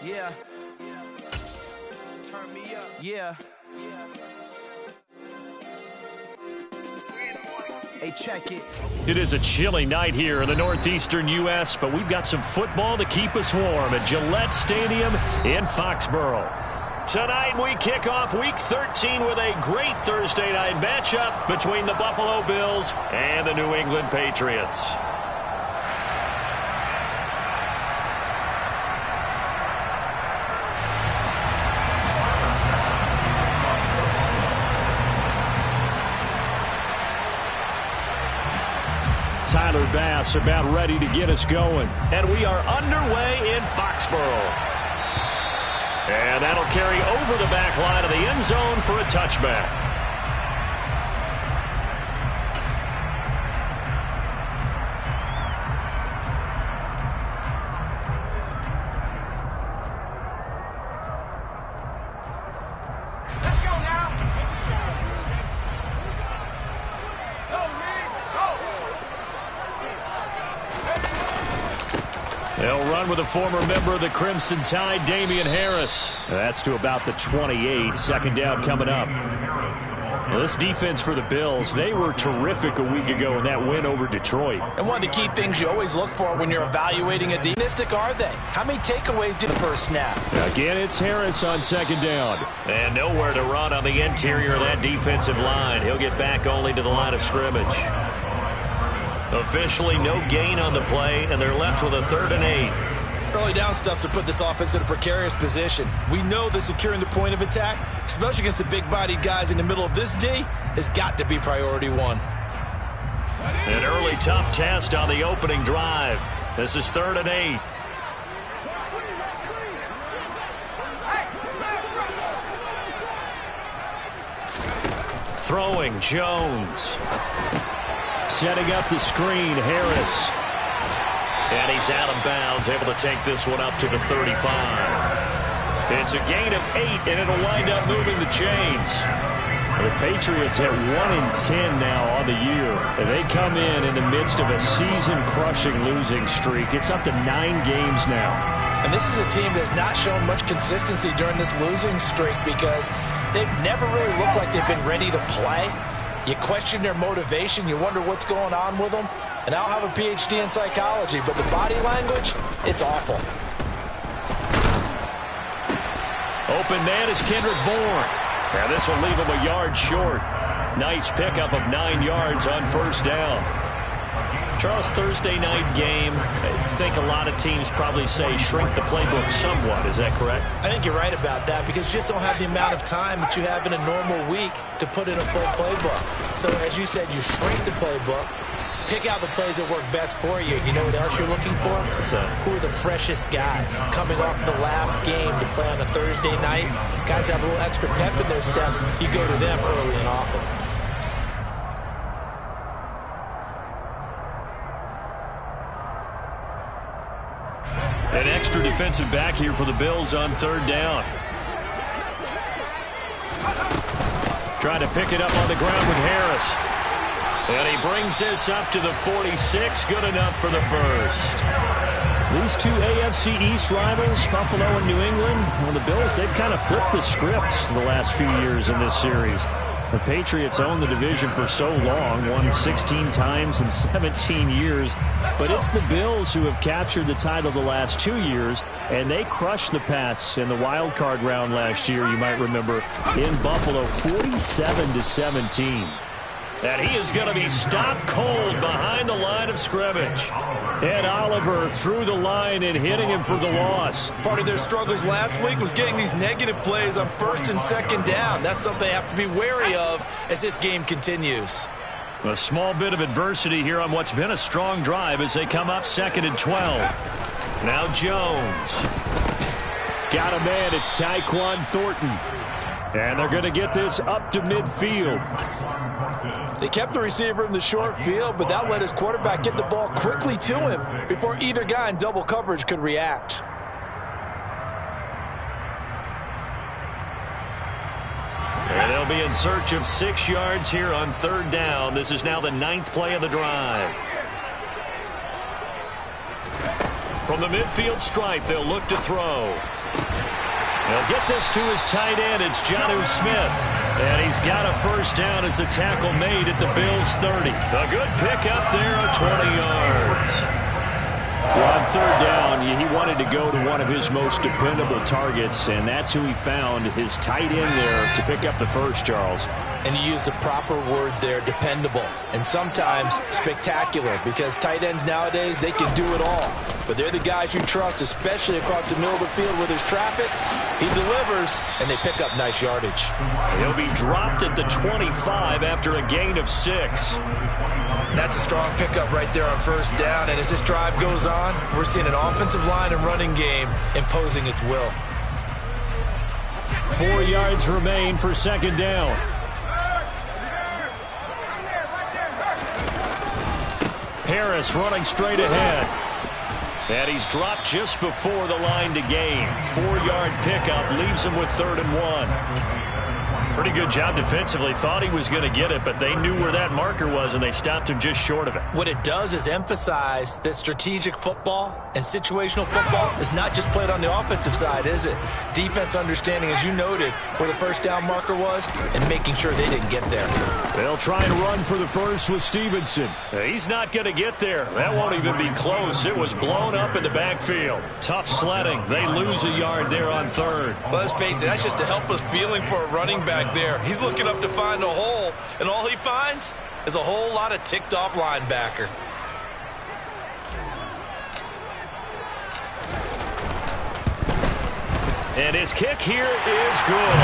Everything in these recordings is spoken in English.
Yeah. Turn me up. Yeah. Hey, check it. It is a chilly night here in the northeastern U.S., but we've got some football to keep us warm at Gillette Stadium in Foxborough. Tonight we kick off Week 13 with a great Thursday night matchup between the Buffalo Bills and the New England Patriots. Tyler Bass about ready to get us going. And we are underway in Foxborough. And that'll carry over the back line of the end zone for a touchback. They'll run with a former member of the Crimson Tide, Damian Harris. That's to about the 28. Second down coming up. Well, this defense for the Bills, they were terrific a week ago in that win over Detroit. And one of the key things you always look for when you're evaluating a defense, are they? How many takeaways do the first snap? Again, it's Harris on second down. And nowhere to run on the interior of that defensive line. He'll get back only to the line of scrimmage. Officially no gain on the play, and they're left with a 3rd and 8. Early down stuff's to put this offense in a precarious position. We know that securing the point of attack, especially against the big-bodied guys in the middle of this D, has got to be priority one. An early tough test on the opening drive. This is 3rd and 8. Throwing, Jones. Setting up the screen, Harris. And he's out of bounds, able to take this one up to the 35. It's a gain of 8, and it'll wind up moving the chains. The Patriots at 1-10 now on the year. And they come in the midst of a season-crushing losing streak. It's up to 9 games now. And this is a team that's not shown much consistency during this losing streak because they've never really looked like they've been ready to play. You question their motivation. You wonder what's going on with them. And I don't have a PhD in psychology, but the body language, it's awful. Open man is Kendrick Bourne. And this will leave him a yard short. Nice pickup of 9 yards on first down. Charles, Thursday night game, I think a lot of teams probably say shrink the playbook somewhat. Is that correct? I think you're right about that because you just don't have the amount of time that you have in a normal week to put in a full playbook. So as you said, you shrink the playbook, pick out the plays that work best for you. You know what else you're looking for? Who are the freshest guys coming off the last game to play on a Thursday night? Guys have a little extra pep in their step. You go to them early and often. An extra defensive back here for the Bills on 3rd down. Trying to pick it up on the ground with Harris. And he brings this up to the 46. Good enough for the first. These two AFC East rivals, Buffalo and New England, well, the Bills, they've kind of flipped the script the last few years in this series. The Patriots owned the division for so long, won 16 times in 17 years. But it's the Bills who have captured the title the last 2 years, and they crushed the Pats in the wild card round last year, you might remember, in Buffalo, 47-17. And he is going to be stopped cold behind the line of scrimmage. Ed Oliver through the line and hitting him for the loss. Part of their struggles last week was getting these negative plays on 1st and 2nd down. That's something they have to be wary of as this game continues. A small bit of adversity here on what's been a strong drive as they come up 2nd and 12. Now Jones. Got a man. It's Tyquan Thornton. And they're going to get this up to midfield. They kept the receiver in the short field, but that let his quarterback get the ball quickly to him before either guy in double coverage could react. And they'll be in search of 6 yards here on 3rd down. This is now the 9th play of the drive. From the midfield stripe, they'll look to throw. He'll get this to his tight end. It's Jonnu Smith. And he's got a first down as the tackle made at the Bills' 30. A good pickup there of 20 yards. Well, on third down, he wanted to go to one of his most dependable targets, and that's who he found, his tight end there, to pick up the first, Charles. And you use the proper word there, dependable, and sometimes spectacular, because tight ends nowadays, they can do it all. But they're the guys you trust, especially across the middle of the field where there's traffic. He delivers, and they pick up nice yardage. He'll be dropped at the 25 after a gain of 6. That's a strong pickup right there on first down, and as this drive goes on, we're seeing an offensive line and running game imposing its will. 4 yards remain for second down. Harris running straight ahead. And he's dropped just before the line to gain. 4-yard pickup leaves him with 3rd and 1. Pretty good job defensively. Thought he was going to get it, but they knew where that marker was, and they stopped him just short of it. What it does is emphasize that strategic football and situational football is not just played on the offensive side, is it? Defense understanding, as you noted, where the first down marker was and making sure they didn't get there. They'll try and run for the first with Stevenson. He's not going to get there. That won't even be close. It was blown up in the backfield. Tough sledding. They lose a yard there on 3rd. Well, let's face it, that's just a helpless feeling for a running back there. He's looking up to find a hole, and all he finds is a whole lot of ticked-off linebacker. And his kick here is good.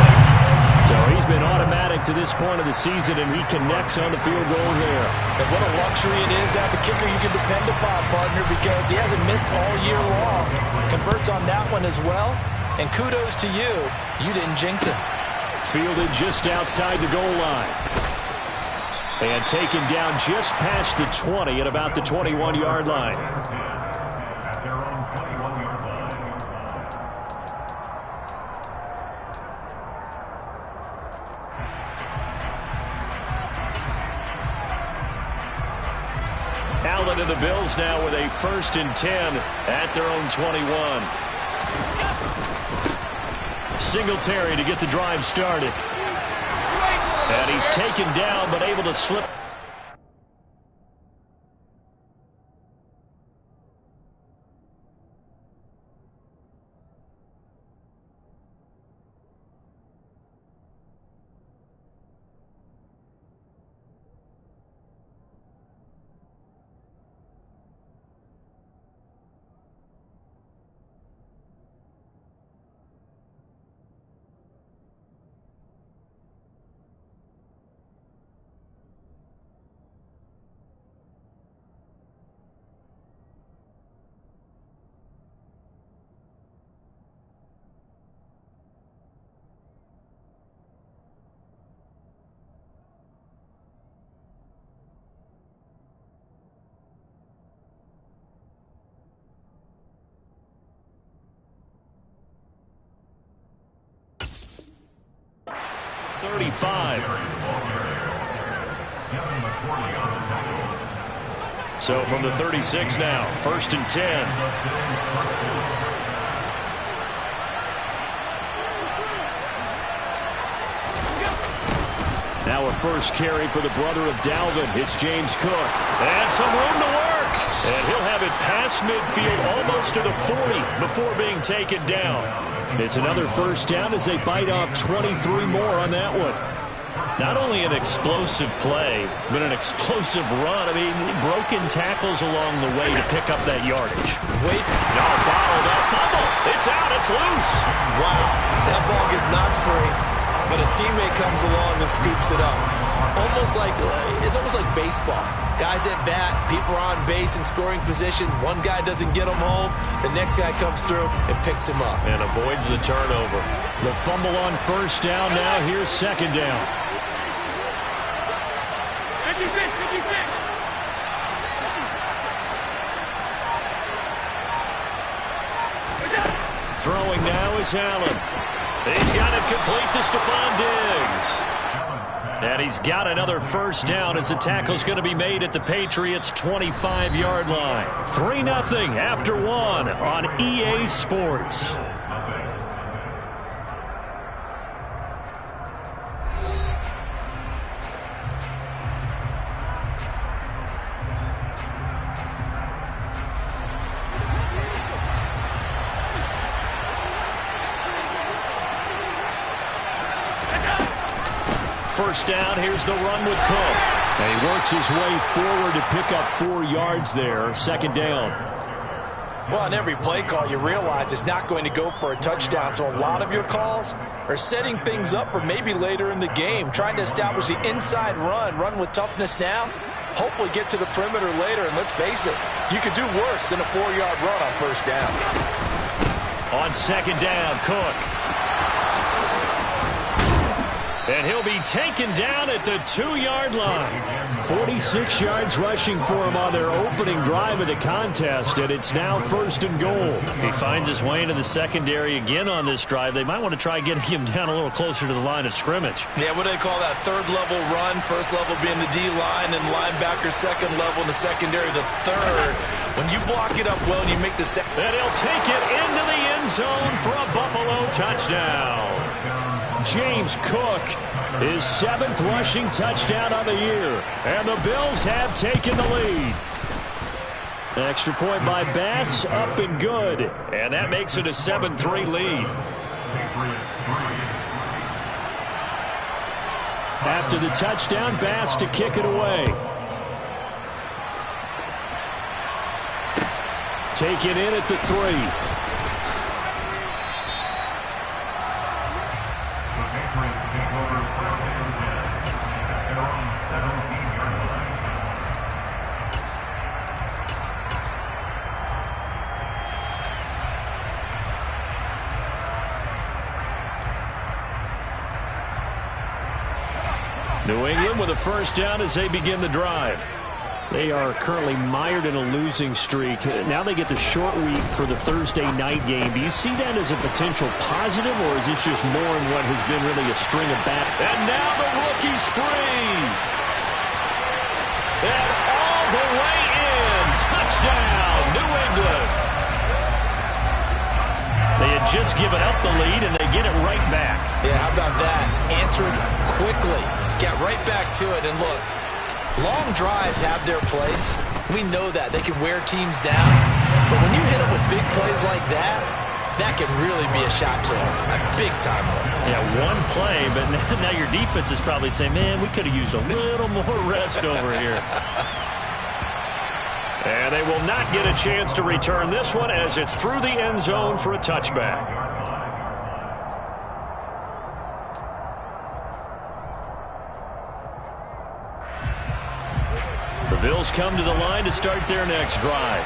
So he's been automatic to this point of the season, and he connects on the field goal there. And what a luxury it is to have a kicker you can depend upon, partner, because he hasn't missed all year long. Converts on that one as well, and kudos to you. You didn't jinx him. Fielded just outside the goal line. And taken down just past the 20 at about the 21-yard line. Allen and the Bills now with a 1st and 10 at their own 21. Singletary to get the drive started. And he's taken down but able to slip. So from the 36 now, 1st and 10. Now a first carry for the brother of Dalvin. It's James Cook. And some room to work. And he'll have it past midfield almost to the 40 before being taken down. It's another first down as they bite off 23 more on that one. Not only an explosive play, but an explosive run. I mean, broken tackles along the way to pick up that yardage. Wait. No, bottled up. Fumble. It's out. It's loose. Wow. That ball gets knocked free, but a teammate comes along and scoops it up. It's almost like baseball. Guys at bat, people are on base in scoring position. One guy doesn't get him home. The next guy comes through and picks him up. And avoids the turnover. The fumble on first down. Now here's second down. Throwing now is Allen. He's got it complete to Stephon Diggs. And he's got another first down as the tackle's going to be made at the Patriots' 25-yard line. 3-0 after 1 on EA Sports. first down. Here's the run with Cook. And he works his way forward to pick up 4 yards there. Second down. Well, on every play call, you realize it's not going to go for a touchdown. So a lot of your calls are setting things up for maybe later in the game, trying to establish the inside run with toughness now, hopefully get to the perimeter later. And let's face it, you could do worse than a 4-yard run on first down. On second down, Cook. And he'll be taken down at the 2-yard line. 46 yards rushing for him on their opening drive of the contest, and it's now first and goal. He finds his way into the secondary again on this drive. They might want to try getting him down a little closer to the line of scrimmage. Yeah, what do they call that? Third level run, first level being the D-line, and linebacker second level in the secondary, the third. When you block it up well and you make the second. And he'll take it into the end zone for a Buffalo touchdown. James Cook, his 7th rushing touchdown of the year. And the Bills have taken the lead. Extra point by Bass, up and good. And that makes it a 7-3 lead. After the touchdown, Bass to kick it away. Taken in at the 3. New England with a first down as they begin the drive. They are currently mired in a losing streak. Now they get the short week for the Thursday night game. Do you see that as a potential positive, or is this just more in what has been really a string of bad? And now the rookie's free. And all the way in. Touchdown, New England. They had just given up the lead, and they get it right back. Yeah, how about that? Answered quickly. Get right back to it. And look, long drives have their place. We know that. They can wear teams down. But when you hit them with big plays like that, that can really be a shot to them. A big-time one. Yeah, one play, but now your defense is probably saying, man, we could have used a little more rest over here. And they will not get a chance to return this one as it's through the end zone for a touchback. The Bills come to the line to start their next drive.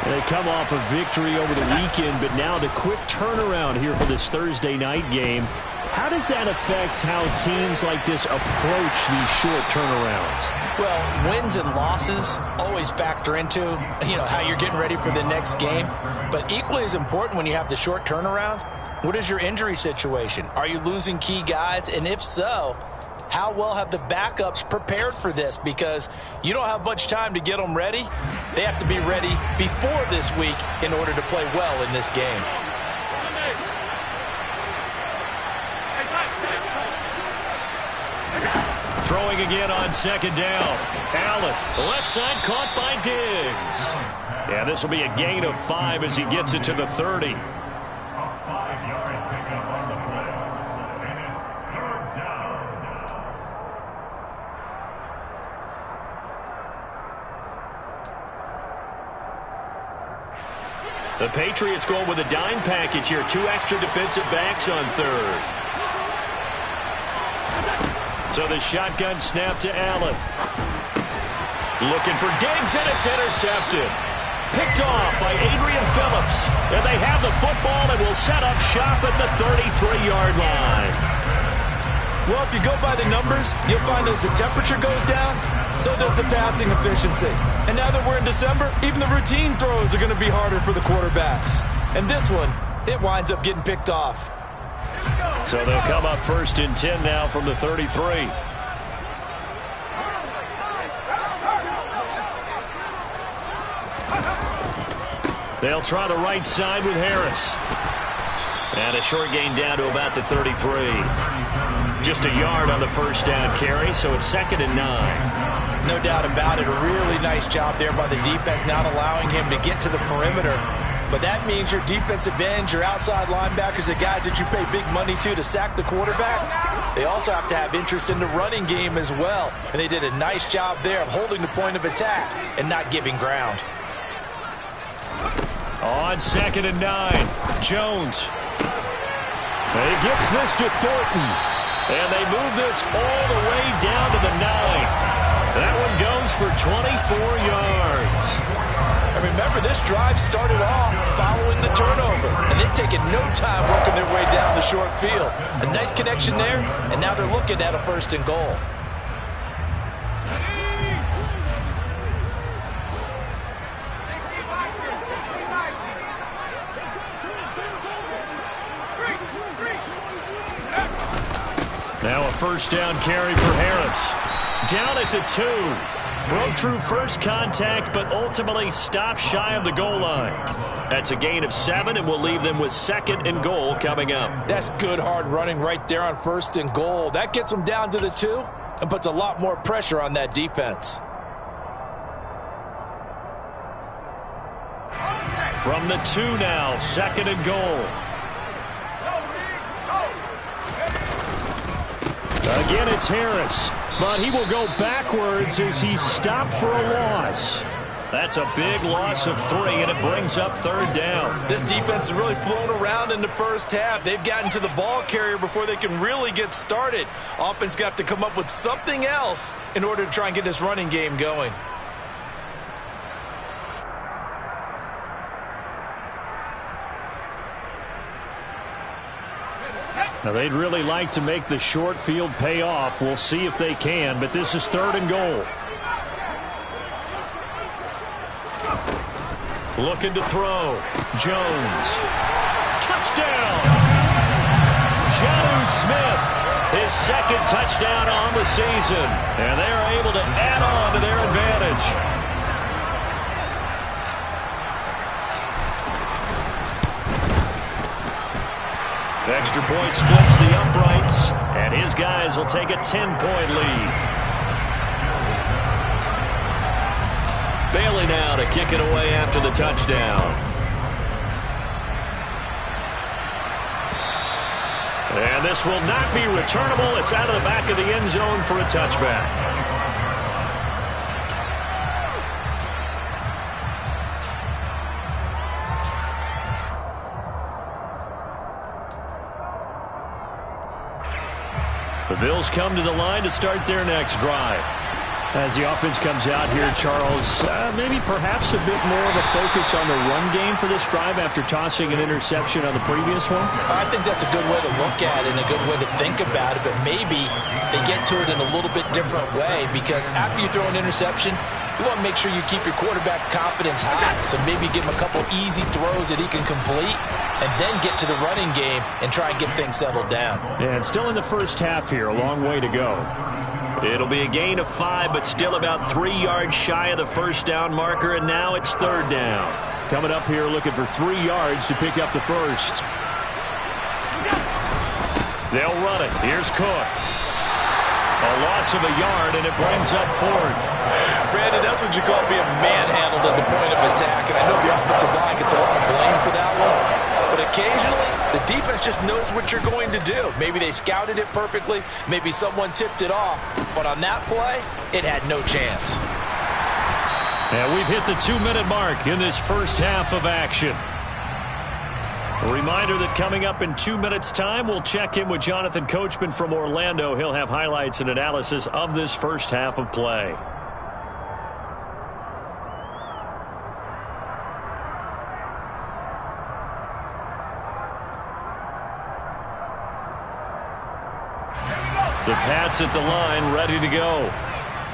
They come off a victory over the weekend, but now the quick turnaround here for this Thursday night game. How does that affect how teams like this approach these short turnarounds? Well, wins and losses always factor into, how you're getting ready for the next game. But equally as important when you have the short turnaround, what is your injury situation? Are you losing key guys? And if so, how well have the backups prepared for this? Because you don't have much time to get them ready. They have to be ready before this week in order to play well in this game. Throwing again on second down. Allen, left side caught by Diggs. Yeah, this will be a gain of 5 as he gets it to the 30. The Patriots going with a dime package here. 2 extra defensive backs on third. So the shotgun snap to Allen. Looking for Diggs, and it's intercepted. Picked off by Adrian Phillips. And they have the football and will set up shop at the 33-yard line. Well, if you go by the numbers, you'll find as the temperature goes down, so does the passing efficiency. And now that we're in December, even the routine throws are going to be harder for the quarterbacks. And this one, it winds up getting picked off. So they'll come up first and 10 now from the 33. They'll try the right side with Harris. And a short gain down to about the 33. Just a yard on the first down carry, so it's 2nd and 9. No doubt about it. A really nice job there by the defense, not allowing him to get to the perimeter. But that means your defensive ends, your outside linebackers, the guys that you pay big money to sack the quarterback, They also have to have interest in the running game as well. And they did a nice job there of holding the point of attack and not giving ground. On 2nd and 9, Jones. He gets this to Thornton. And they move this all the way down to the 9. That one goes for 24 yards. And remember, this drive started off following the turnover. And they've taken no time working their way down the short field. A nice connection there, and now they're looking at a 1st and goal. Now a 1st down carry for Harris. Down at the 2. Broke through first contact, but ultimately stopped shy of the goal line. That's a gain of 7, and we'll leave them with 2nd and goal coming up. That's good hard running right there on 1st and goal. That gets them down to the 2 and puts a lot more pressure on that defense. From the 2 now, 2nd and goal. Again, it's Harris, but he will go backwards as he's stopped for a loss. That's a big loss of 3, and it brings up 3rd down. This defense has really flown around in the first half. They've gotten to the ball carrier before they can really get started. Offense got to come up with something else in order to try and get this running game going. Now, they'd really like to make the short field pay off. We'll see if they can, but this is 3rd and goal. Looking to throw. Jones. Touchdown! Jonnu Smith, his 2nd touchdown on the season. And they are able to add on to their advantage. Extra point splits the uprights, and his guys will take a 10-point lead. Bailey now to kick it away after the touchdown. And this will not be returnable. It's out of the back of the end zone for a touchback. The Bills come to the line to start their next drive. As the offense comes out here, Charles, maybe perhaps a bit more of a focus on the run game for this drive after tossing an interception on the previous one? I think that's a good way to look at it and a good way to think about it, but maybe they get to it in a little bit different way, because after you throw an interception, you want to make sure you keep your quarterback's confidence high. So maybe give him a couple easy throws that he can complete and then get to the running game and try and get things settled down. And still in the first half here, a long way to go. It'll be a gain of 5, but still about 3 yards shy of the 1st down marker, and now it's 3rd down. Coming up here looking for 3 yards to pick up the 1st. They'll run it. Here's Cook. A loss of a yard, and it brings up 4th. Brandon, that's what you call being manhandled at the point of attack, and I know the offensive line gets a lot of blame for that one. But occasionally, the defense just knows what you're going to do. Maybe they scouted it perfectly. Maybe someone tipped it off. But on that play, it had no chance. And we've hit the 2-minute mark in this first half of action. A reminder that coming up in 2 minutes' time, we'll check in with Jonathan Coachman from Orlando. He'll have highlights and analysis of this first half of play. The Pats at the line, ready to go.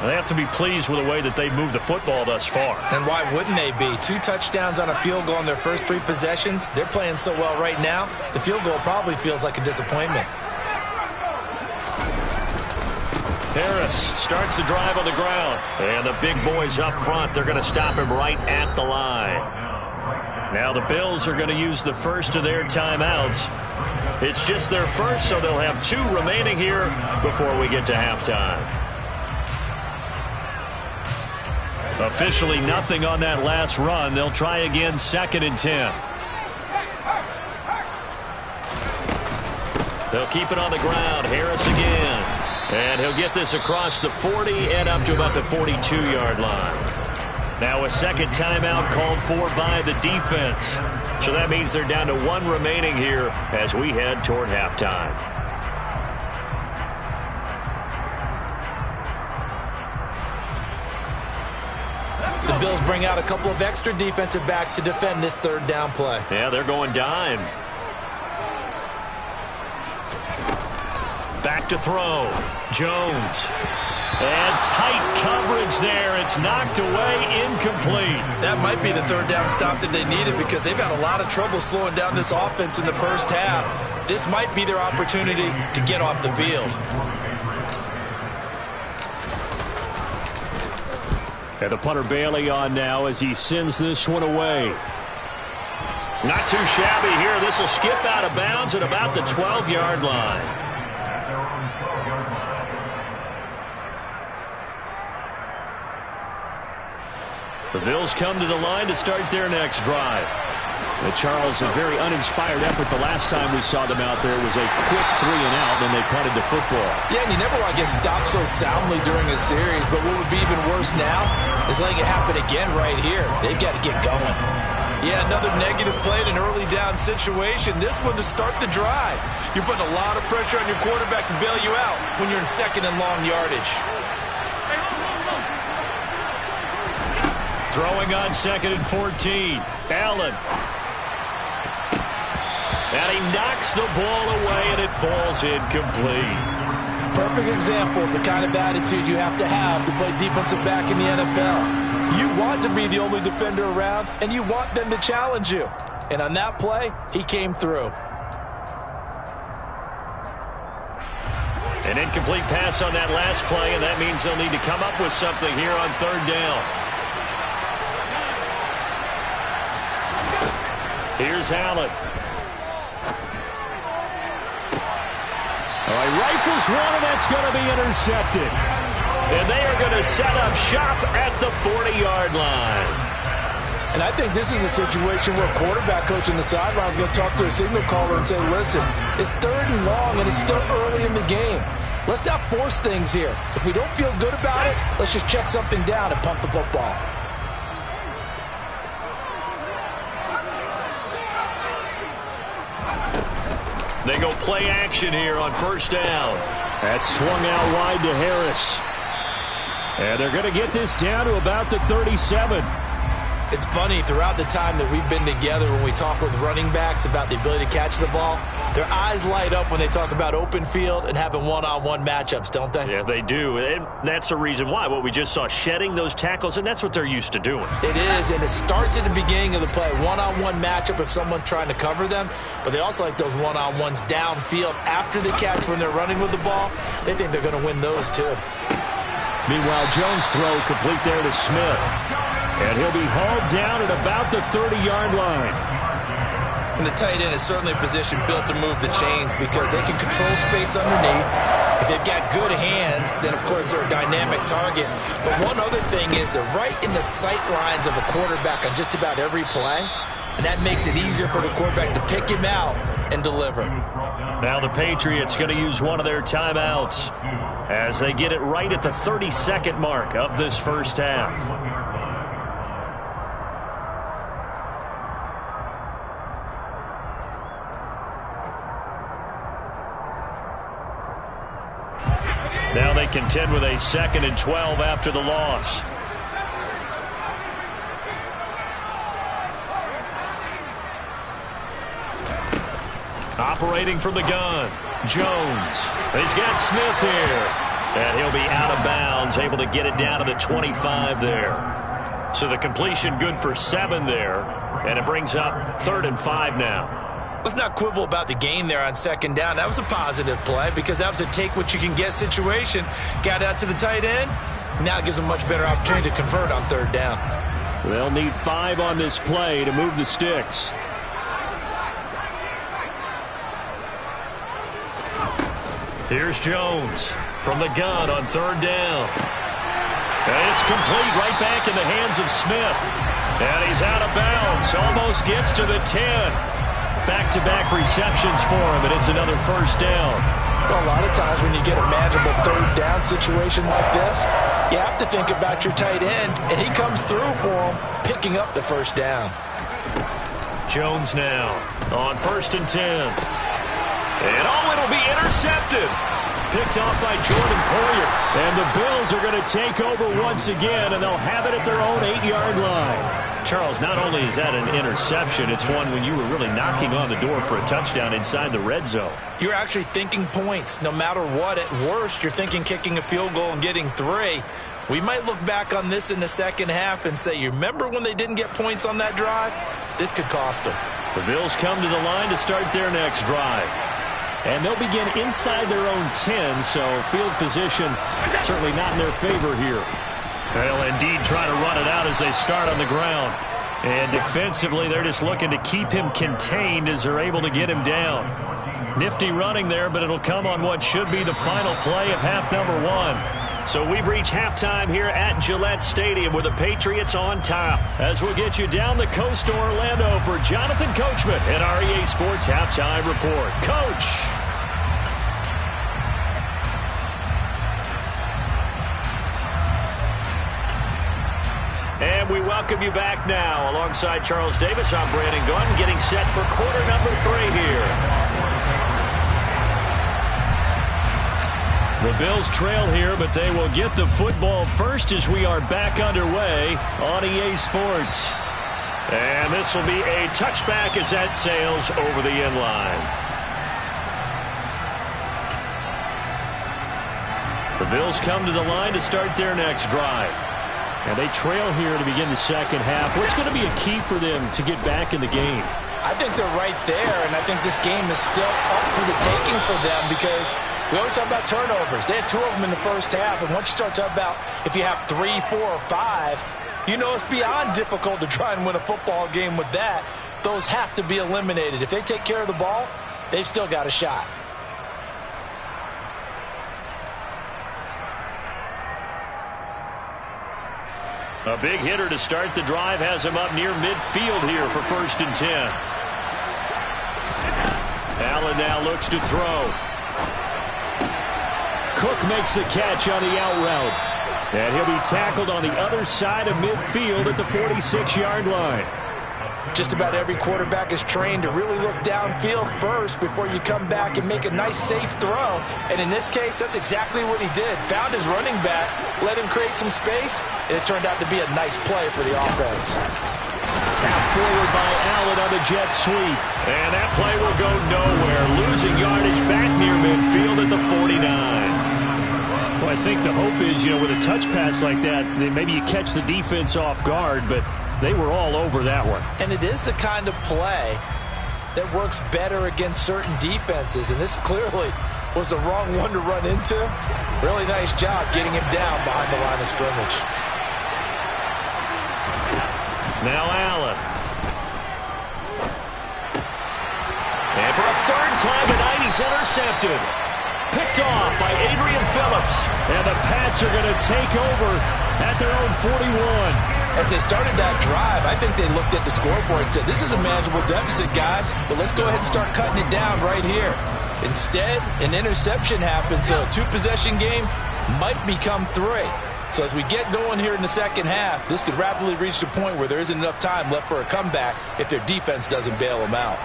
They have to be pleased with the way that they've moved the football thus far. And why wouldn't they be? 2 touchdowns on a field goal in their first 3 possessions. They're playing so well right now, the field goal probably feels like a disappointment. Harris starts the drive on the ground. And the big boys up front, they're going to stop him right at the line. Now the Bills are going to use the first of their timeouts. It's just their first, so they'll have 2 remaining here before we get to halftime. Officially nothing on that last run. They'll try again, 2nd and 10. They'll keep it on the ground. Harris again. And he'll get this across the 40 and up to about the 42-yard line. Now a second timeout called for by the defense. So that means they're down to one remaining here as we head toward halftime. The Bills bring out a couple of extra defensive backs to defend this third down play. Yeah, they're going dime. Back to throw. Jones. And tight coverage there. It's knocked away, incomplete. That might be the third down stop that they needed because they've had a lot of trouble slowing down this offense in the first half. This might be their opportunity to get off the field. And the punter Bailey on now as he sends this one away. Not too shabby here. This will skip out of bounds at about the 12-yard line. The Bills come to the line to start their next drive. Charles, a very uninspired effort the last time we saw them out there. It was a quick 3 and out, and they punted the football. Yeah, and you never want to get stopped so soundly during a series, but what would be even worse now is letting it happen again right here. They've got to get going. Yeah, another negative play in an early down situation. This one to start the drive. You're putting a lot of pressure on your quarterback to bail you out when you're in second and long yardage. Throwing on 2nd and 14. Allen. And he knocks the ball away, and it falls incomplete. Perfect example of the kind of attitude you have to play defensive back in the NFL. You want to be the only defender around, and you want them to challenge you. And on that play, he came through. An incomplete pass on that last play, and that means they'll need to come up with something here on third down. Here's Allen. All right, rifles one, and that's going to be intercepted. And they are going to set up shop at the 40-yard line. And I think this is a situation where a quarterback coach on the sideline is going to talk to a signal caller and say, listen, it's third and long, and it's still early in the game. Let's not force things here. If we don't feel good about it, let's just check something down and pump the football. They go play action here on first down. That's swung out wide to Harris. And they're going to get this down to about the 37. It's funny, throughout the time that we've been together, when we talk with running backs about the ability to catch the ball, their eyes light up when they talk about open field and having one-on-one matchups, don't they? Yeah, they do. And that's the reason why. What we just saw, shedding those tackles, and that's what they're used to doing. It is, and it starts at the beginning of the play. One-on-one matchup if someone's trying to cover them, but they also like those one-on-ones downfield after the catch when they're running with the ball. They think they're going to win those too. Meanwhile, Jones' throw complete there to Smith. And he'll be hauled down at about the 30-yard line. And the tight end is certainly a position built to move the chains because they can control space underneath. If they've got good hands, then, of course, they're a dynamic target. But one other thing is they're right in the sight lines of a quarterback on just about every play. And that makes it easier for the quarterback to pick him out and deliver. Now the Patriots going to use one of their timeouts as they get it right at the 32nd mark of this first half. Now they contend with a 2nd and 12 after the loss. Operating from the gun, Jones. He's got Smith here. And he'll be out of bounds, able to get it down to the 25 there. So the completion good for 7 there. And it brings up 3rd and 5 now. Let's not quibble about the gain there on 2nd down. That was a positive play because that was a take-what-you-can-get situation. Got out to the tight end. Now it gives them a much better opportunity to convert on 3rd down. They'll need 5 on this play to move the sticks. Here's Jones from the gun on 3rd down. And it's complete right back in the hands of Smith. And he's out of bounds. Almost gets to the 10. Back-to-back receptions for him, and it's another first down. Well, a lot of times when you get a manageable third down situation like this, you have to think about your tight end, and he comes through for him, picking up the first down. Jones now on 1st and 10. And it'll be intercepted. Picked off by Jordan Poyer. And the Bills are going to take over once again, and they'll have it at their own 8-yard line. Charles, not only is that an interception, it's one when you were really knocking on the door for a touchdown inside the red zone. You're actually thinking points. No matter what, at worst, you're thinking kicking a field goal and getting 3. We might look back on this in the second half and say, you remember when they didn't get points on that drive? This could cost them. The Bills come to the line to start their next drive. And they'll begin inside their own 10, so field position certainly not in their favor here. They'll indeed try to run it out as they start on the ground. And defensively, they're just looking to keep him contained as they're able to get him down. Nifty running there, but it'll come on what should be the final play of half number 1. So we've reached halftime here at Gillette Stadium with the Patriots on top. As we'll get you down the coast to Orlando for Jonathan Coachman at our EA Sports Halftime Report. Coach! And we welcome you back now. Alongside Charles Davis, I'm Brandon Gunn, getting set for quarter number 3 here. The Bills trail here, but they will get the football first as we are back underway on EA Sports. And this will be a touchback as that sails over the end line. The Bills come to the line to start their next drive. And they trail here to begin the second half. What's going to be a key for them to get back in the game? I think they're right there, and I think this game is still up for the taking for them because we always talk about turnovers. They had 2 of them in the first half, and once you start talking about if you have 3, 4, or 5, you know it's beyond difficult to try and win a football game with that. Those have to be eliminated. If they take care of the ball, they've still got a shot. A big hitter to start the drive has him up near midfield here for 1st and 10. Allen now looks to throw. Cook makes the catch on the out route. And he'll be tackled on the other side of midfield at the 46-yard line. Just about every quarterback is trained to really look downfield first before you come back and make a nice, safe throw. And in this case, that's exactly what he did. Found his running back, let him create some space, and it turned out to be a nice play for the offense. Tapped forward by Allen on the jet sweep. And that play will go nowhere. Losing yardage back near midfield at the 49. Well, I think the hope is, with a touch pass like that, maybe you catch the defense off guard, but they were all over that one. And it is the kind of play that works better against certain defenses, and this clearly was the wrong one to run into. Really nice job getting him down behind the line of scrimmage. Now Allen. And for a 3rd time tonight, he's intercepted. Picked off by Adrian Phillips. And the Pats are going to take over at their own 41. As they started that drive, I think they looked at the scoreboard and said, this is a manageable deficit, guys, but let's go ahead and start cutting it down right here. Instead, an interception happened, so a 2-possession game might become 3. So as we get going here in the second half, this could rapidly reach the point where there isn't enough time left for a comeback if their defense doesn't bail them out.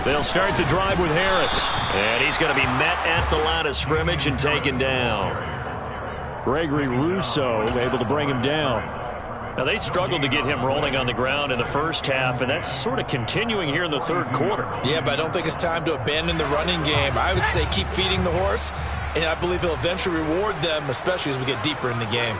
They'll start the drive with Harris. And he's going to be met at the line of scrimmage and taken down. Gregory Rousseau able to bring him down. Now, they struggled to get him rolling on the ground in the first half, and that's sort of continuing here in the 3rd quarter. Yeah, but I don't think it's time to abandon the running game. I would say keep feeding the horse, and I believe he'll eventually reward them, especially as we get deeper in the game.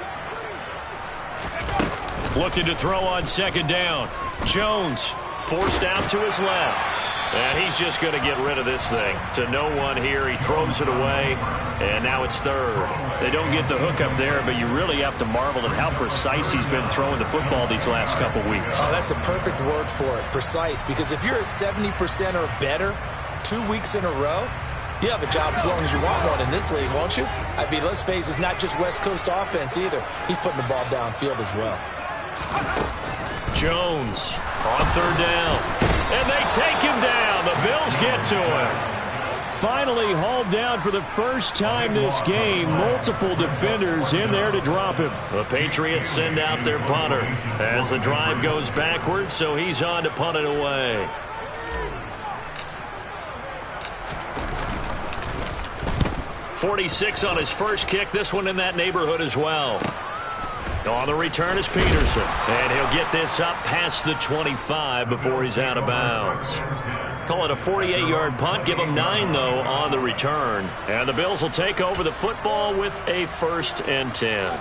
Looking to throw on 2nd down. Jones forced out to his left. And he's just going to get rid of this thing. To no one here. He throws it away. And now it's 3rd. They don't get the hook up there, but you really have to marvel at how precise he's been throwing the football these last couple weeks. Oh, that's a perfect word for it, precise. Because if you're at 70% or better 2 weeks in a row, you have a job as long as you want one in this league, won't you? I mean, let's face it, it's not just West Coast offense either. He's putting the ball downfield as well. Jones on third down. And they take him down. The Bills get to him. Finally hauled down for the first time this game. Multiple defenders in there to drop him. The Patriots send out their punter as the drive goes backwards, so he's on to punt it away. .46 on his first kick. This one in that neighborhood as well. On the return is Peterson. And he'll get this up past the 25 before he's out of bounds. Call it a 48-yard punt. Give him 9, though, on the return. And the Bills will take over the football with a 1st and 10.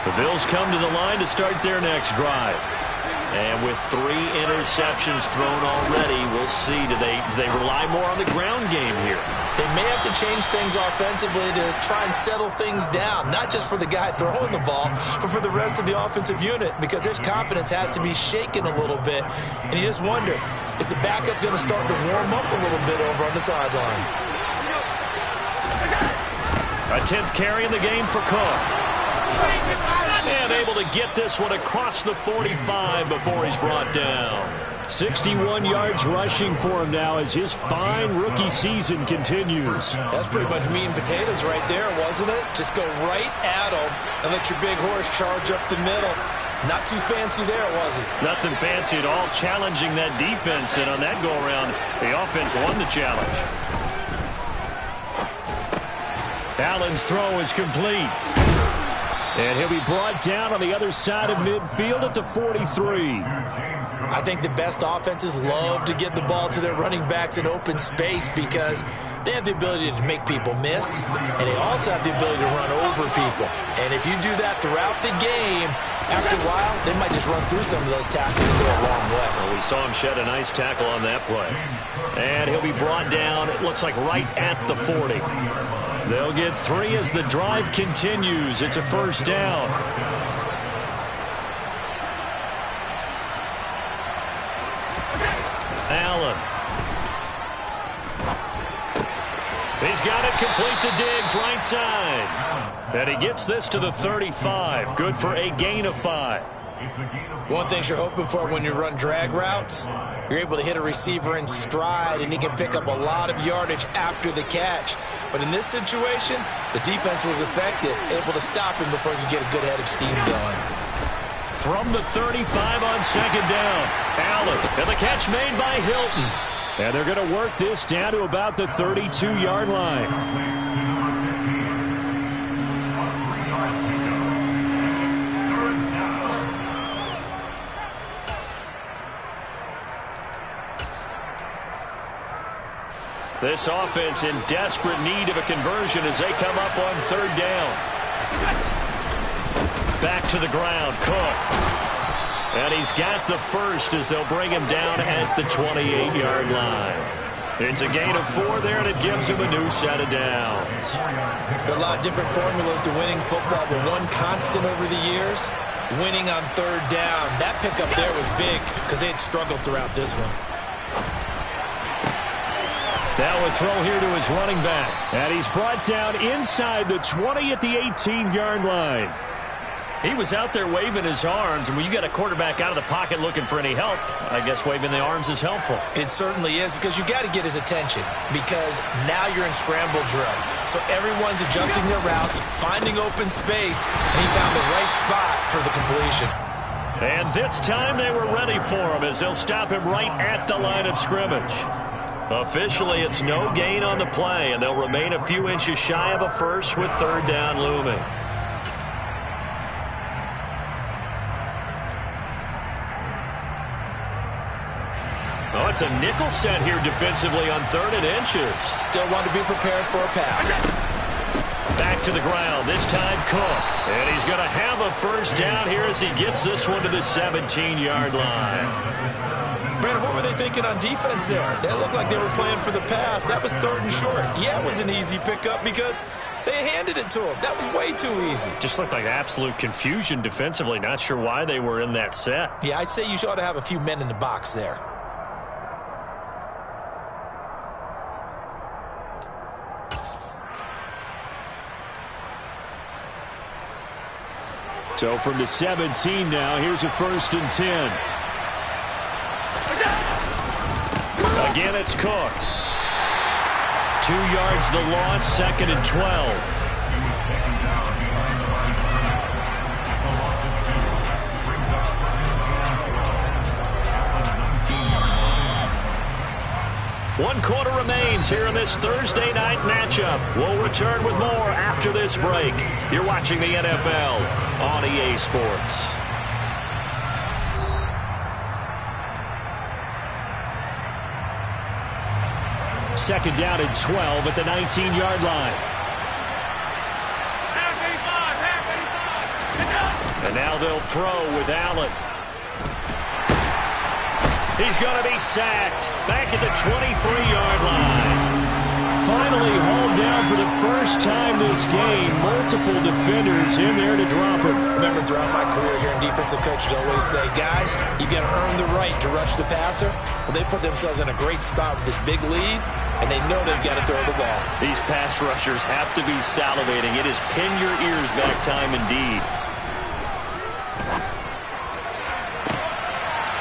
The Bills come to the line to start their next drive. And with 3 interceptions thrown already, we'll see. Do they rely more on the ground game here? They may have to change things offensively to try and settle things down, not just for the guy throwing the ball, but for the rest of the offensive unit, because their confidence has to be shaken a little bit. And you just wonder, is the backup going to start to warm up a little bit over on the sideline? A 10th carry in the game for Cook. And able to get this one across the 45 before he's brought down. 61 yards rushing for him now as his fine rookie season continues. That's pretty much meat and potatoes right there, wasn't it? Just go right at him and let your big horse charge up the middle. Not too fancy there, was it? Nothing fancy at all, challenging that defense. And on that go-around, the offense won the challenge. Allen's throw is complete. And he'll be brought down on the other side of midfield at the 43. I think the best offenses love to get the ball to their running backs in open space because they have the ability to make people miss, and they also have the ability to run over people. And if you do that throughout the game, after a while, they might just run through some of those tackles and go a long way. Well, we saw him shed a nice tackle on that play. And he'll be brought down, it looks like right at the 40. They'll get 3 as the drive continues. It's a 1st down. Allen. He's got it complete to Diggs, right side. And he gets this to the 35. Good for a gain of 5. One thing you're hoping for when you run drag routes, you're able to hit a receiver in stride, and he can pick up a lot of yardage after the catch. But in this situation, the defense was effective, able to stop him before he could get a good head of steam going. From the 35 on 2nd down, Allen, and the catch made by Hilton. And they're going to work this down to about the 32-yard line. This offense in desperate need of a conversion as they come up on 3rd down. Back to the ground, Cook. And he's got the 1st as they'll bring him down at the 28-yard line. It's a gain of 4 there, and it gives him a new set of downs. There are a lot of different formulas to winning football, but one constant over the years, winning on 3rd down. That pickup there was big because they had struggled throughout this one. Now a throw here to his running back. And he's brought down inside the 20 at the 18-yard line. He was out there waving his arms, and when you got a quarterback out of the pocket looking for any help, I guess waving the arms is helpful. It certainly is, because you got to get his attention, because now you're in scramble drill. So everyone's adjusting their routes, finding open space, and he found the right spot for the completion. And this time they were ready for him as they'll stop him right at the line of scrimmage. Officially, it's no gain on the play, and they'll remain a few inches shy of a 1st with 3rd down looming. Oh, it's a nickel set here defensively on 3rd and inches. Still want to be prepared for a pass. Back to the ground, this time Cook. And he's going to have a 1st down here as he gets this one to the 17-yard line. Brandon, what were they thinking on defense there? They looked like they were playing for the pass. That was 3rd and short. Yeah, it was an easy pickup because they handed it to him. That was way too easy. Just looked like absolute confusion defensively. Not sure why they were in that set. Yeah, I'd say you ought to have a few men in the box there. So from the 17 now, here's a 1st and 10. Again, it's Cook. 2 yards the loss, 2nd and 12. One quarter remains here in this Thursday night matchup. We'll return with more after this break. You're watching the NFL on EA Sports. Second down and 12 at the 19-yard line. And now they'll throw with Allen. He's going to be sacked back at the 23-yard line. Finally hauled down for the first time this game. Multiple defenders in there to drop him. Remember, throughout my career here in defensive coaches always say, guys, you got to earn the right to rush the passer. Well, they put themselves in a great spot with this big lead, and they know they've got to throw the ball. These pass rushers have to be salivating. It is pin your ears back time indeed.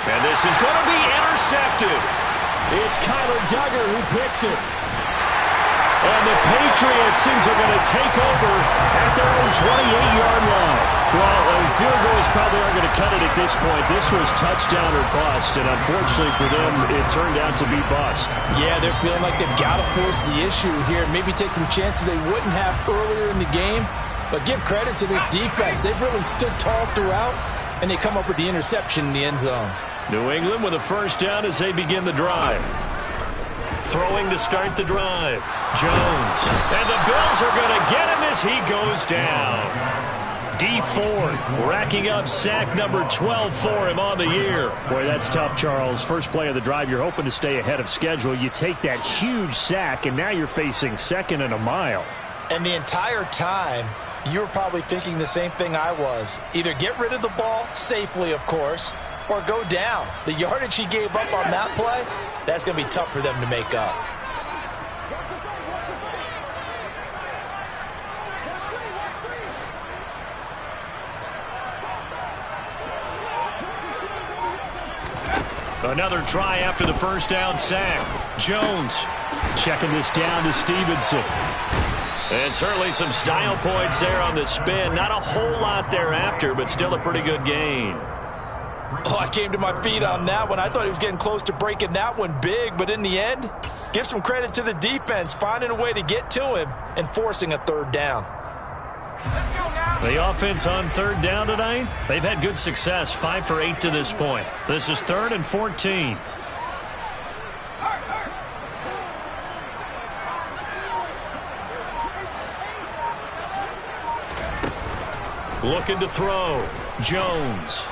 And this is going to be intercepted. It's Kyler Duggar who picks it. And the Patriots are going to take over at their own 28-yard line. Well, field goals probably aren't going to cut it at this point. This was touchdown or bust, and unfortunately for them, it turned out to be bust. Yeah, they're feeling like they've got to force the issue here. Maybe take some chances they wouldn't have earlier in the game. But give credit to this defense. They've really stood tall throughout, and they come up with the interception in the end zone. New England with a 1st down as they begin the drive. Throwing to start the drive. Jones. And the Bills are going to get him as he goes down. Dee Ford racking up sack number 12 for him on the year. Boy, that's tough, Charles. First play of the drive, you're hoping to stay ahead of schedule. You take that huge sack, and now you're facing 2nd and a mile. And the entire time, you were probably thinking the same thing I was. Either get rid of the ball, safely, of course, or go down. The yardage he gave up on that play, that's going to be tough for them to make up. Another try after the 1st down sack. Jones checking this down to Stevenson. And certainly some style points there on the spin. Not a whole lot thereafter, but still a pretty good gain. Oh, I came to my feet on that one. I thought he was getting close to breaking that one big, but in the end, give some credit to the defense, finding a way to get to him and forcing a 3rd down. The offense on 3rd down tonight, they've had good success, 5 for 8 to this point. This is 3rd and 14. Looking to throw. Jones.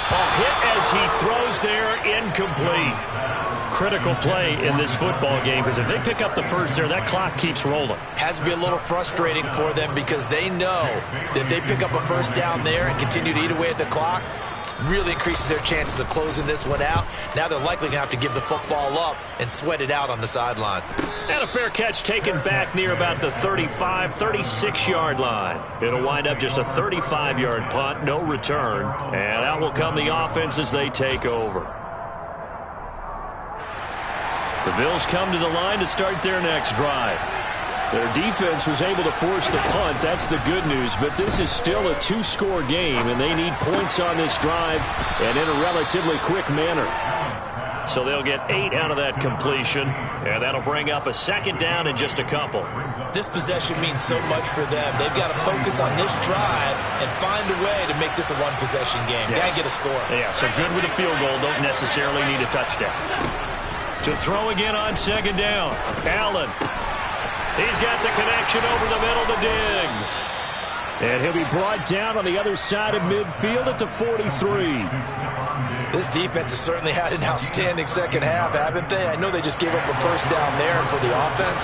A hit as he throws there, incomplete. Critical play in this football game, because if they pick up the 1st there, that clock keeps rolling. Has to be a little frustrating for them because they know that if they pick up a 1st down there and continue to eat away at the clock, really increases their chances of closing this one out. Now they're likely going to have to give the football up and sweat it out on the sideline. And a fair catch taken back near about the 35, 36-yard line. It'll wind up just a 35-yard punt, no return. And out will come the offense as they take over. The Bills come to the line to start their next drive. Their defense was able to force the punt. That's the good news. But this is still a 2-score game, and they need points on this drive and in a relatively quick manner. So they'll get 8 out of that completion, and that'll bring up a 2nd down in just a couple. This possession means so much for them. They've got to focus on this drive and find a way to make this a one-possession game. Yes. Got to get a score. Yeah, so good with a field goal. Don't necessarily need a touchdown. To throw again on 2nd down. Allen. He's got the connection over the middle to Diggs. And he'll be brought down on the other side of midfield at the 43. This defense has certainly had an outstanding second half, haven't they? I know they just gave up a 1st down there, and for the offense,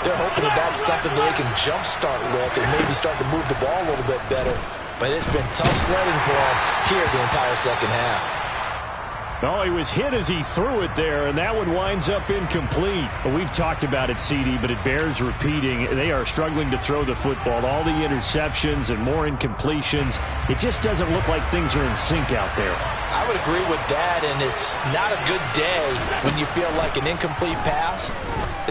they're hoping that that's something they can jumpstart with and maybe start to move the ball a little bit better. But it's been tough sledding for them here the entire second half. Oh, he was hit as he threw it there, and that one winds up incomplete. Well, we've talked about it, CD, but it bears repeating. They are struggling to throw the football. All the interceptions and more incompletions. It just doesn't look like things are in sync out there. I would agree with that, and it's not a good day when you feel like an incomplete pass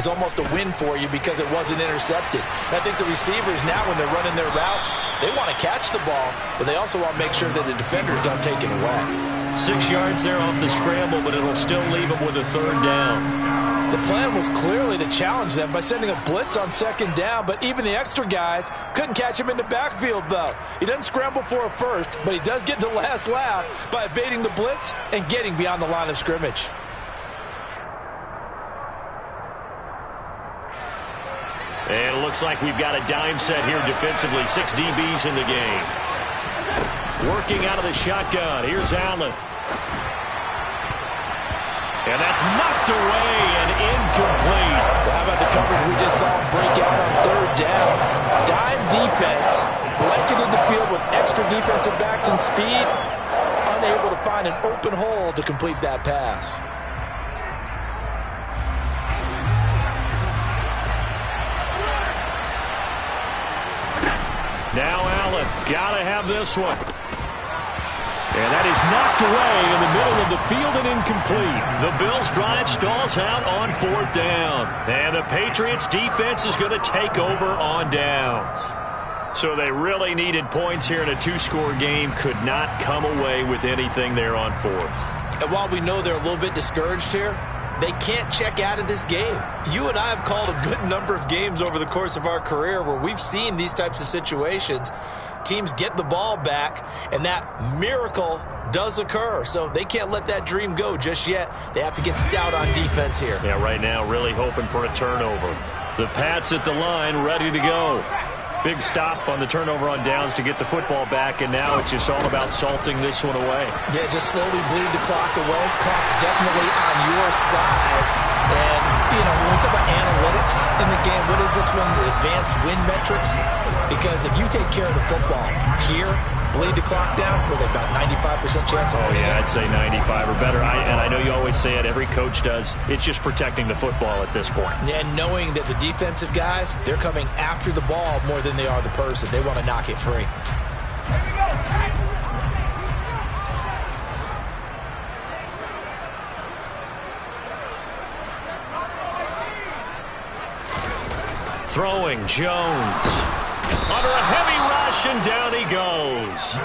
is almost a win for you because it wasn't intercepted. And I think the receivers now, when they're running their routes, they want to catch the ball, but they also want to make sure that the defenders don't take it away. 6 yards there off the scramble, but it'll still leave them with a third down. The plan was clearly to challenge them by sending a blitz on second down, but even the extra guys couldn't catch him in the backfield, though. He doesn't scramble for a first, but he does get the last laugh by evading the blitz and getting beyond the line of scrimmage. And it looks like we've got a dime set here defensively. 6 DBs in the game. Working out of the shotgun. Here's Allen. And that's knocked away and incomplete. Well, how about the coverage we just saw him break out on third down? Dime defense, blanketed the field with extra defensive backs and speed, unable to find an open hole to complete that pass. Now Allen, gotta have this one. And that is knocked away in the middle of the field and incomplete. The Bills' drive stalls out on fourth down. And the Patriots' defense is going to take over on downs. So they really needed points here in a 2-score game. Could not come away with anything there on fourth. And while we know they're a little bit discouraged here, they can't check out of this game. You and I have called a good number of games over the course of our career where we've seen these types of situations. Teams get the ball back, and that miracle does occur. So they can't let that dream go just yet. They have to get stout on defense here. Yeah, right now really hoping for a turnover. The Pats at the line, ready to go. Big stop on the turnover on downs to get the football back, and now it's just all about salting this one away. Yeah, just slowly bleed the clock away. Clock's definitely on your side. And, you know, when we talk about analytics in the game, what is this one? The advanced win metrics? Because if you take care of the football here, bleed the clock down, with about 95% chance of winning. Yeah, I'd say 95 or better. And I know you always say it, every coach does. It's just protecting the football at this point. And knowing that the defensive guys, they're coming after the ball more than they are the person. They want to knock it free. Throwing, Jones. Under a heavy rush, and down he goes.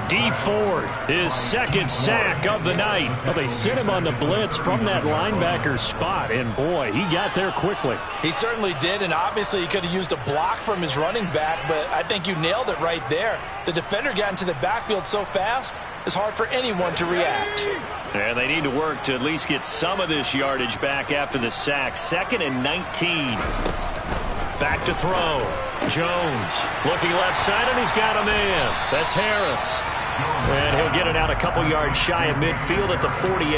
D. Ford, his second sack of the night. Well, they sent him on the blitz from that linebacker spot, and boy, he got there quickly. He certainly did, and obviously he could have used a block from his running back, but I think you nailed it right there. The defender got into the backfield so fast, it's hard for anyone to react. And they need to work to at least get some of this yardage back after the sack. 2nd and 19. Back to throw. Jones looking left side, and he's got a man. That's Harris. And he'll get it out a couple yards shy of midfield at the 48.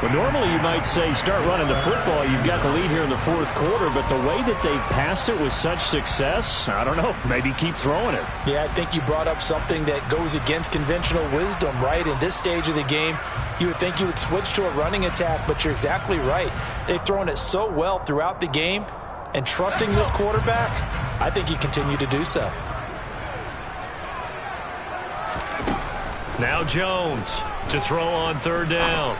Well, normally you might say start running the football. You've got the lead here in the fourth quarter, but the way that they've passed it with such success, I don't know, maybe keep throwing it. Yeah, I think you brought up something that goes against conventional wisdom, right? In this stage of the game, you would think you would switch to a running attack, but you're exactly right. They've thrown it so well throughout the game. And trusting this quarterback, I think you continue to do so. Now Jones to throw on third down.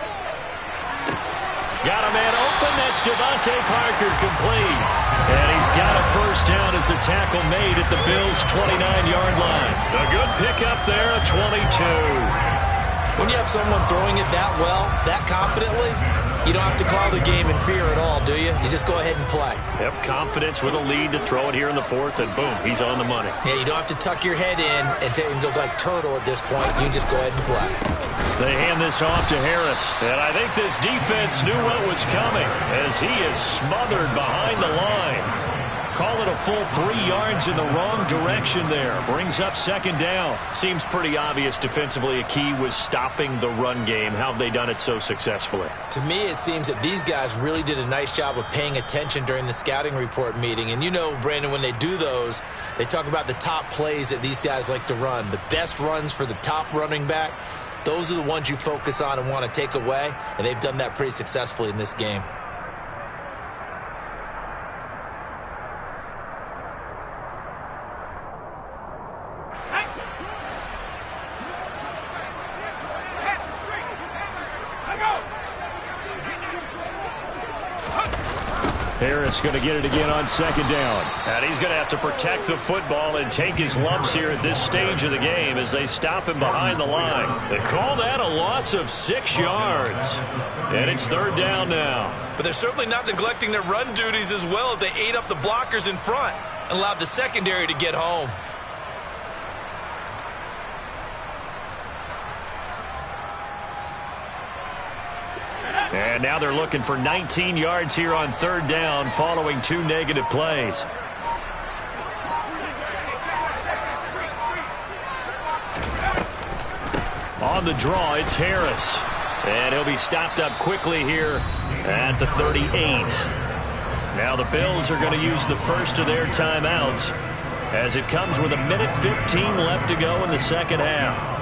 Got a man open. That's Devontae Parker, complete. And he's got a first down as the tackle made at the Bills' 29-yard line. A good pickup there, a 22. When you have someone throwing it that well, that confidently, you don't have to call the game in fear at all, do you? You just go ahead and play. Yep, confidence with a lead to throw it here in the fourth, and boom, he's on the money. Yeah, you don't have to tuck your head in and go like turtle at this point. You just go ahead and play. They hand this off to Harris, and I think this defense knew what was coming as he is smothered behind the line. Call it a full 3 yards in the wrong direction there. Brings up second down. Seems pretty obvious defensively a key was stopping the run game. How have they done it so successfully? To me, it seems that these guys really did a nice job of paying attention during the scouting report meeting. And you know, Brandon, when they do those, they talk about the top plays that these guys like to run. The best runs for the top running back. those are the ones you focus on and want to take away, and they've done that pretty successfully in this game. Harris going to get it again on second down. And he's going to have to protect the football and take his lumps here at this stage of the game as they stop him behind the line. They call that a loss of 6 yards. And it's third down now. But they're certainly not neglecting their run duties as well as they ate up the blockers in front and allowed the secondary to get home. And now they're looking for 19 yards here on third down following 2 negative plays. On the draw, it's Harris. And he'll be stopped up quickly here at the 38. Now the Bills are going to use the first of their timeouts as it comes with 1:15 left to go in the second half.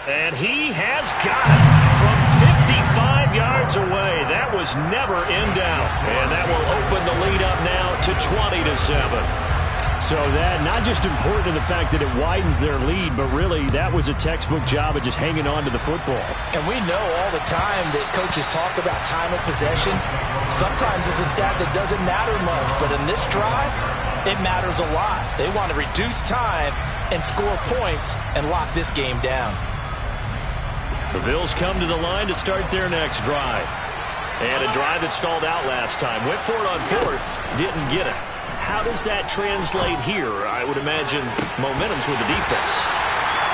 And he has got it from 55 yards away. That was never in doubt. And that will open the lead up now to 20-7. So that not just important in the fact that it widens their lead, but really that was a textbook job of just hanging on to the football. And we know all the time that coaches talk about time of possession. Sometimes it's a stat that doesn't matter much, but in this drive, it matters a lot. They want to reduce time and score points and lock this game down. The Bills come to the line to start their next drive. And a drive that stalled out last time. Went for it on fourth, didn't get it. How does that translate here? I would imagine momentum's with the defense.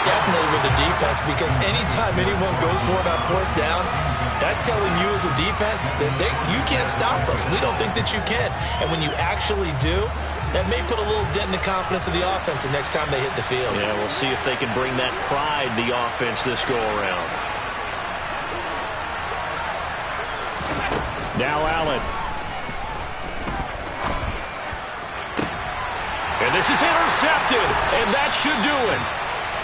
Definitely with the defense, because anytime anyone goes for it on fourth down, that's telling you as a defense that you can't stop us. We don't think that you can. And when you actually do, that may put a little dent in the confidence of the offense the next time they hit the field. Yeah, we'll see if they can bring that pride in the offense this go-around. Now Allen. And this is intercepted, and that should do it.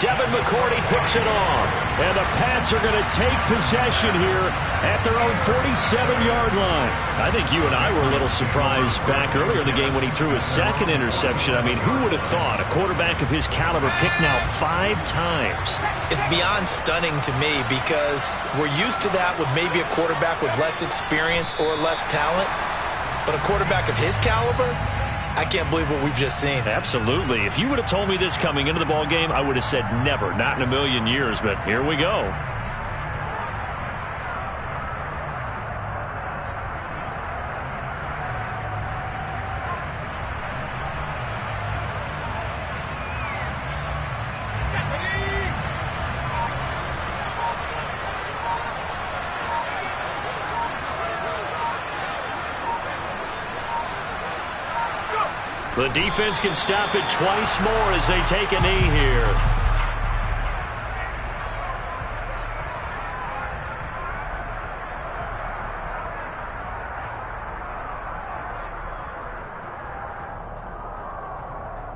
Devin McCourty picks it off. And the Pats are going to take possession here at their own 47-yard line. I think you and I were a little surprised back earlier in the game when he threw his second interception. I mean, who would have thought a quarterback of his caliber picked now 5 times? It's beyond stunning to me because we're used to that with maybe a quarterback with less experience or less talent. But a quarterback of his caliber, I can't believe what we've just seen. Absolutely. If you would have told me this coming into the ball game, I would have said never, not in a million years, but here we go. The defense can stop it twice more as they take a knee here.